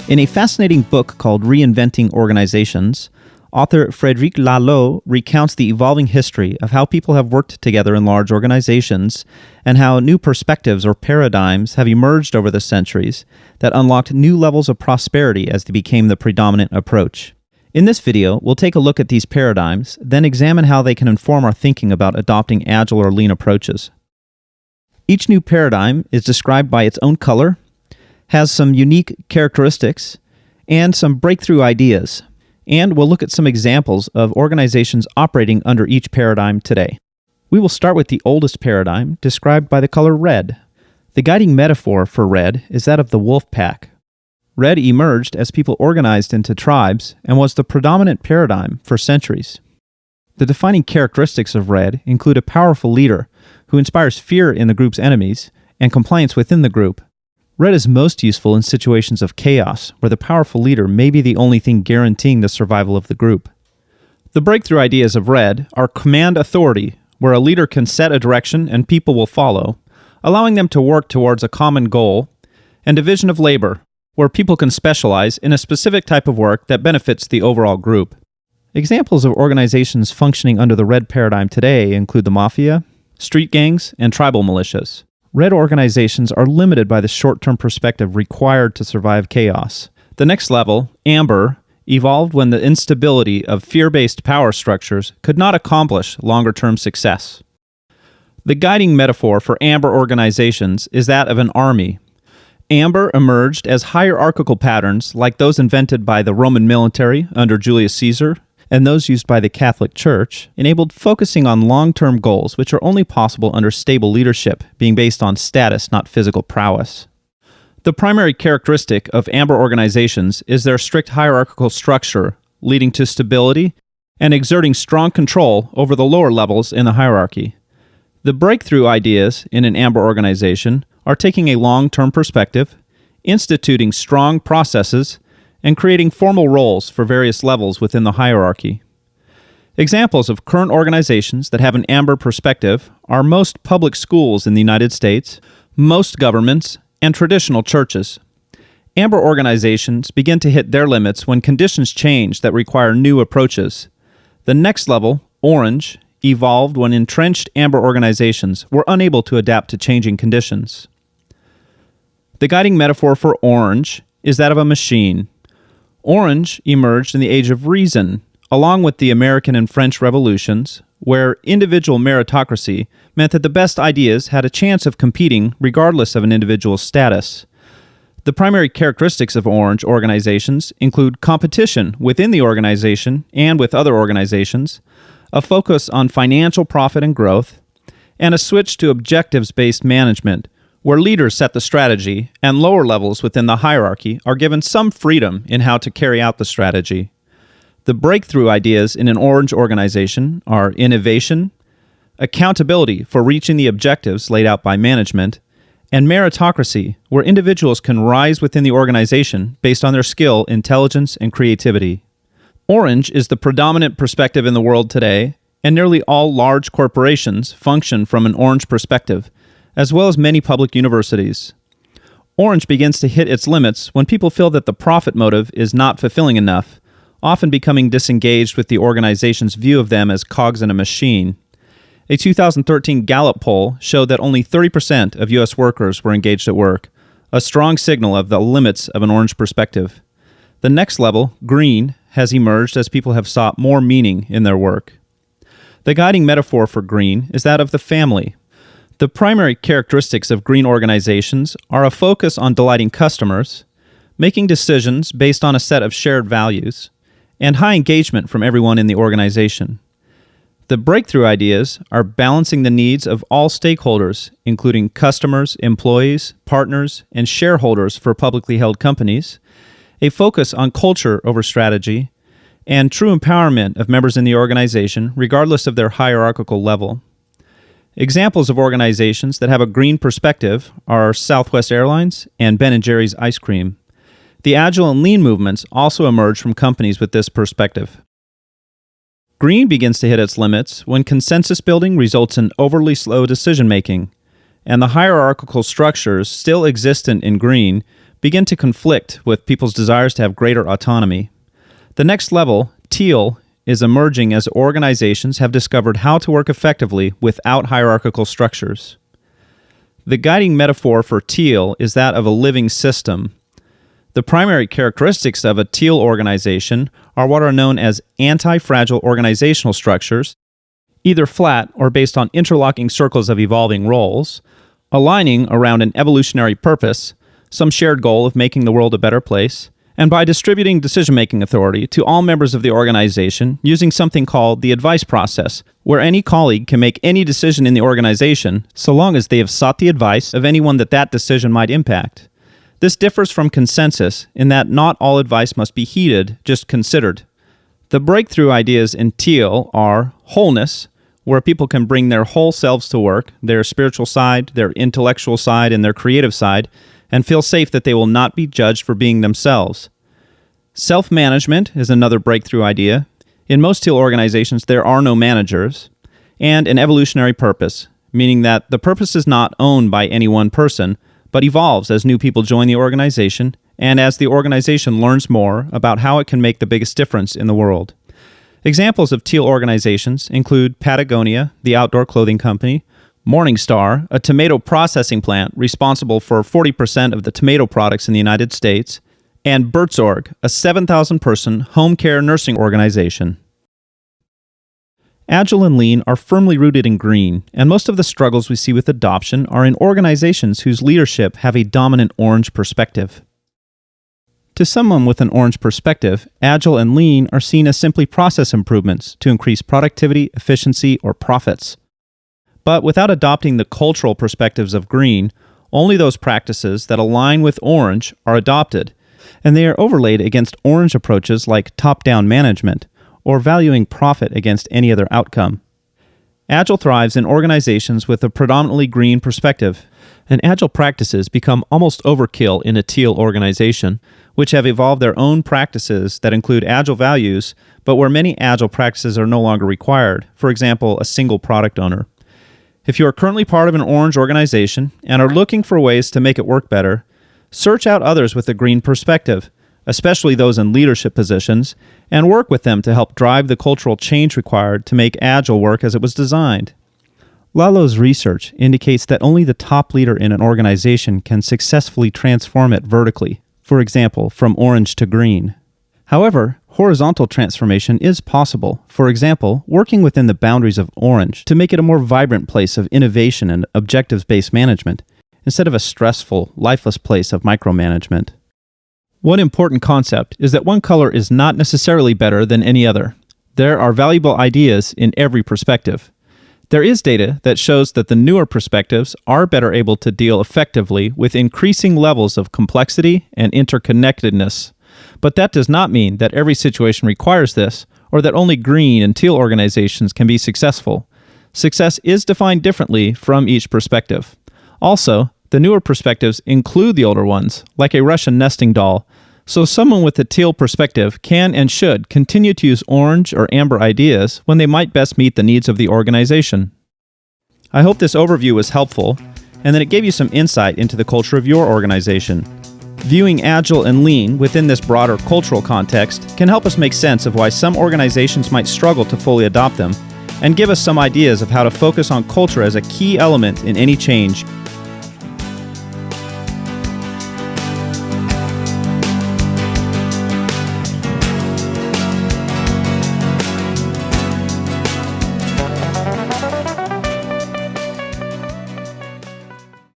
In a fascinating book called Reinventing Organizations, author Frederic Laloux recounts the evolving history of how people have worked together in large organizations and how new perspectives or paradigms have emerged over the centuries that unlocked new levels of prosperity as they became the predominant approach. In this video, we'll take a look at these paradigms, then examine how they can inform our thinking about adopting agile or lean approaches. Each new paradigm is described by its own color, has some unique characteristics, and some breakthrough ideas. And we'll look at some examples of organizations operating under each paradigm today. We will start with the oldest paradigm, described by the color red. The guiding metaphor for red is that of the wolf pack. Red emerged as people organized into tribes and was the predominant paradigm for centuries. The defining characteristics of red include a powerful leader who inspires fear in the group's enemies and compliance within the group. Red is most useful in situations of chaos, where the powerful leader may be the only thing guaranteeing the survival of the group. The breakthrough ideas of red are command authority, where a leader can set a direction and people will follow, allowing them to work towards a common goal, and division of labor, where people can specialize in a specific type of work that benefits the overall group. Examples of organizations functioning under the red paradigm today include the mafia, street gangs, and tribal militias. Red organizations are limited by the short-term perspective required to survive chaos. The next level, amber, evolved when the instability of fear-based power structures could not accomplish longer-term success. The guiding metaphor for amber organizations is that of an army. Amber emerged as hierarchical patterns like those invented by the Roman military under Julius Caesar and those used by the Catholic Church, enabled focusing on long-term goals which are only possible under stable leadership, being based on status, not physical prowess. The primary characteristic of amber organizations is their strict hierarchical structure, leading to stability and exerting strong control over the lower levels in the hierarchy. The breakthrough ideas in an amber organization are taking a long-term perspective, instituting strong processes, and creating formal roles for various levels within the hierarchy. Examples of current organizations that have an amber perspective are most public schools in the United States, most governments, and traditional churches. Amber organizations begin to hit their limits when conditions change that require new approaches. The next level, orange, evolved when entrenched amber organizations were unable to adapt to changing conditions. The guiding metaphor for orange is that of a machine. Orange emerged in the Age of Reason, along with the American and French revolutions, where individual meritocracy meant that the best ideas had a chance of competing regardless of an individual's status. The primary characteristics of orange organizations include competition within the organization and with other organizations, a focus on financial profit and growth, and a switch to objectives-based management, where leaders set the strategy and lower levels within the hierarchy are given some freedom in how to carry out the strategy. The breakthrough ideas in an orange organization are innovation, accountability for reaching the objectives laid out by management, and meritocracy, where individuals can rise within the organization based on their skill, intelligence, and creativity. Orange is the predominant perspective in the world today, and nearly all large corporations function from an orange perspective, as well as many public universities. Orange begins to hit its limits when people feel that the profit motive is not fulfilling enough, often becoming disengaged with the organization's view of them as cogs in a machine. A 2013 Gallup poll showed that only 30% of U.S. workers were engaged at work, a strong signal of the limits of an orange perspective. The next level, green, has emerged as people have sought more meaning in their work. The guiding metaphor for green is that of the family. The primary characteristics of green organizations are a focus on delighting customers, making decisions based on a set of shared values, and high engagement from everyone in the organization. The breakthrough ideas are balancing the needs of all stakeholders, including customers, employees, partners, and shareholders for publicly held companies, a focus on culture over strategy, and true empowerment of members in the organization regardless of their hierarchical level. Examples of organizations that have a green perspective are Southwest Airlines and Ben & Jerry's Ice Cream. The Agile and Lean movements also emerge from companies with this perspective. Green begins to hit its limits when consensus building results in overly slow decision-making, and the hierarchical structures still existent in green begin to conflict with people's desires to have greater autonomy. The next level, teal, is emerging as organizations have discovered how to work effectively without hierarchical structures. The guiding metaphor for teal is that of a living system. The primary characteristics of a teal organization are what are known as anti-fragile organizational structures, either flat or based on interlocking circles of evolving roles, aligning around an evolutionary purpose, some shared goal of making the world a better place, and by distributing decision-making authority to all members of the organization using something called the advice process, where any colleague can make any decision in the organization so long as they have sought the advice of anyone that decision might impact. This differs from consensus in that not all advice must be heeded, just considered. The breakthrough ideas in teal are wholeness, where people can bring their whole selves to work, their spiritual side, their intellectual side, and their creative side, and feel safe that they will not be judged for being themselves. Self-management is another breakthrough idea. In most teal organizations, there are no managers. And an evolutionary purpose, meaning that the purpose is not owned by any one person, but evolves as new people join the organization and as the organization learns more about how it can make the biggest difference in the world. Examples of teal organizations include Patagonia, the outdoor clothing company, Morningstar, a tomato processing plant responsible for 40% of the tomato products in the United States, and Bertzorg, a 7,000-person home care nursing organization. Agile and Lean are firmly rooted in green, and most of the struggles we see with adoption are in organizations whose leadership have a dominant orange perspective. To someone with an orange perspective, Agile and Lean are seen as simply process improvements to increase productivity, efficiency, or profits. But without adopting the cultural perspectives of green, only those practices that align with orange are adopted, and they are overlaid against orange approaches like top-down management, or valuing profit against any other outcome. Agile thrives in organizations with a predominantly green perspective, and Agile practices become almost overkill in a teal organization, which have evolved their own practices that include Agile values, but where many Agile practices are no longer required, for example, a single product owner. If you are currently part of an orange organization and are looking for ways to make it work better, search out others with a green perspective, especially those in leadership positions, and work with them to help drive the cultural change required to make Agile work as it was designed. Laloux's research indicates that only the top leader in an organization can successfully transform it vertically, for example, from orange to green. However, horizontal transformation is possible, for example, working within the boundaries of orange to make it a more vibrant place of innovation and objectives-based management, instead of a stressful, lifeless place of micromanagement. One important concept is that one color is not necessarily better than any other. There are valuable ideas in every perspective. There is data that shows that the newer perspectives are better able to deal effectively with increasing levels of complexity and interconnectedness. But that does not mean that every situation requires this, or that only green and teal organizations can be successful. Success is defined differently from each perspective. Also, the newer perspectives include the older ones, like a Russian nesting doll, so someone with a teal perspective can and should continue to use orange or amber ideas when they might best meet the needs of the organization. I hope this overview was helpful, and that it gave you some insight into the culture of your organization. Viewing Agile and Lean within this broader cultural context can help us make sense of why some organizations might struggle to fully adopt them, and give us some ideas of how to focus on culture as a key element in any change,